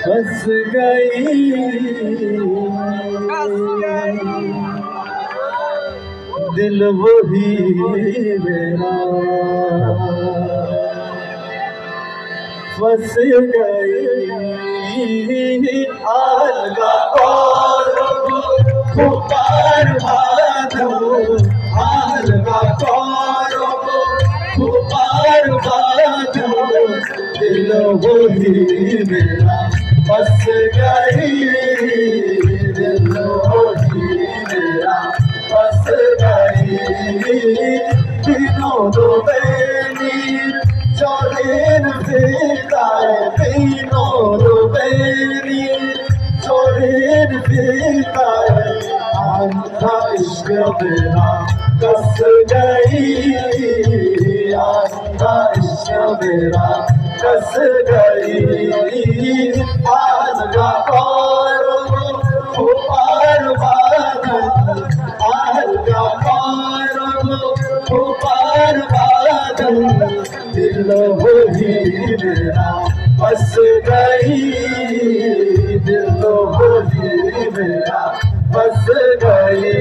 फंस गई दिल वही मेरा फंस गई अलगा कौर पुकार भादो अलगा कौर पुकार भादो दिल वही मेरा फंस गई दिल वही मेरा फंस गई दिनों दो बेनी चोरेन बेताए दिनों दो बेनी चोरेन बेताए आंधा इश्क मेरा कस गई आंधा इश्क मेरा कस गई आलगा कौर पुकार बादल आलगा कौर पुकार बादल दिल वही मेरा फंस गई दिल वही मेरा फंस गई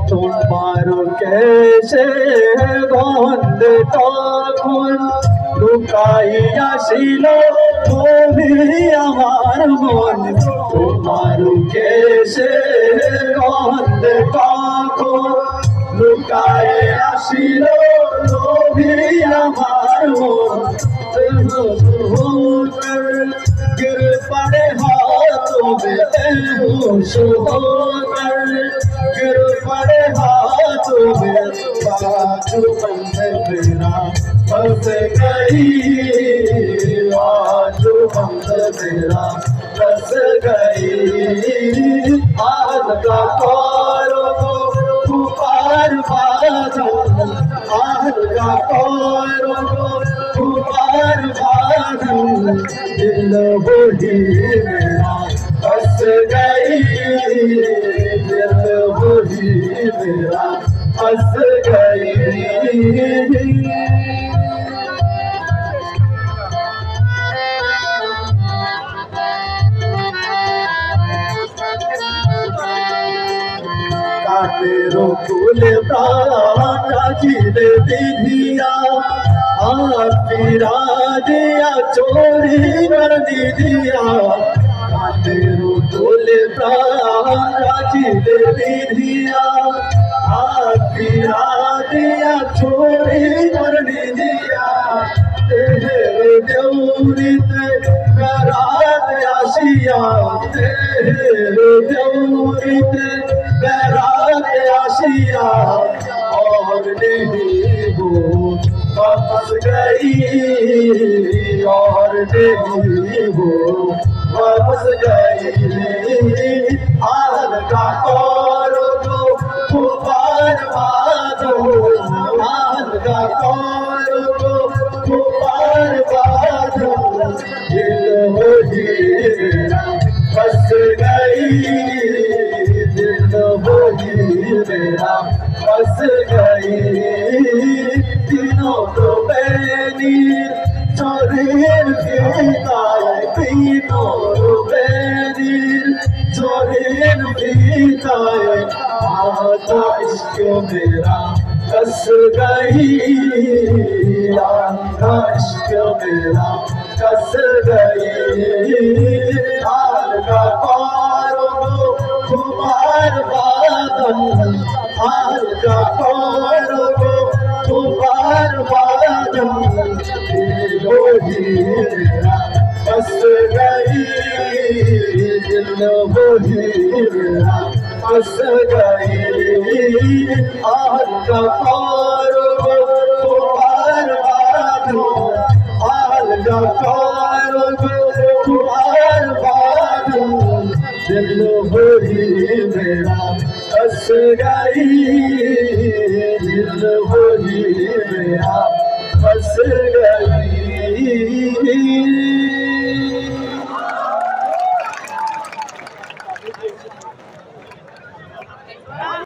तुम मारो कैसे बंद तখন লুকাইয়া ছিল তুমি আমার মন তোমার কেশে বন্ধ তখন লুকাইয়া ছিল তুমি আমার মন गिर पड़े हाथों में शोहर गिर पड़े हाथों में बाजू बंद मेरा फंस गई बाजू बंद मेरा फंस गई अलगा कौर पुकार बादल अलगा कौर पुकार बादल दिल वही मेरा फंस गई दिल वही मेरा फंस गई तेरो फूल प्राणा जिले विधिया फिरा दिया चोरी कर दिया तेरो फूल प्राणा जिले विधिया फिरा दिया चोरी कर दिया तेरे देवरित करात आशिया तेरे देवरित करात आशिया और नहीं हो वापस गई और नहीं हो वापस गई अलगा कौर पुकार बादो अलगा कौर पुकार बादो दिल वही मेरा फंस गई दिल वही मेरा फंस गई तीनों तो बेनी चोरेन बेताए तीनों तो बेनी चोरेन बेताए आधा इश्क मेरा कस गई आधा इश्क मेरा कस गई अलगा कौर पुकार बादल अलगा कौर पुकार बादल दिल वही मेरा फंस गई दिल वही मेरा फंस गई अलगा कौर पुकार बादल अलगा कौर पुकार बादल दिल वही मेरा फंस गई, दिल वही मेरा फंस गई।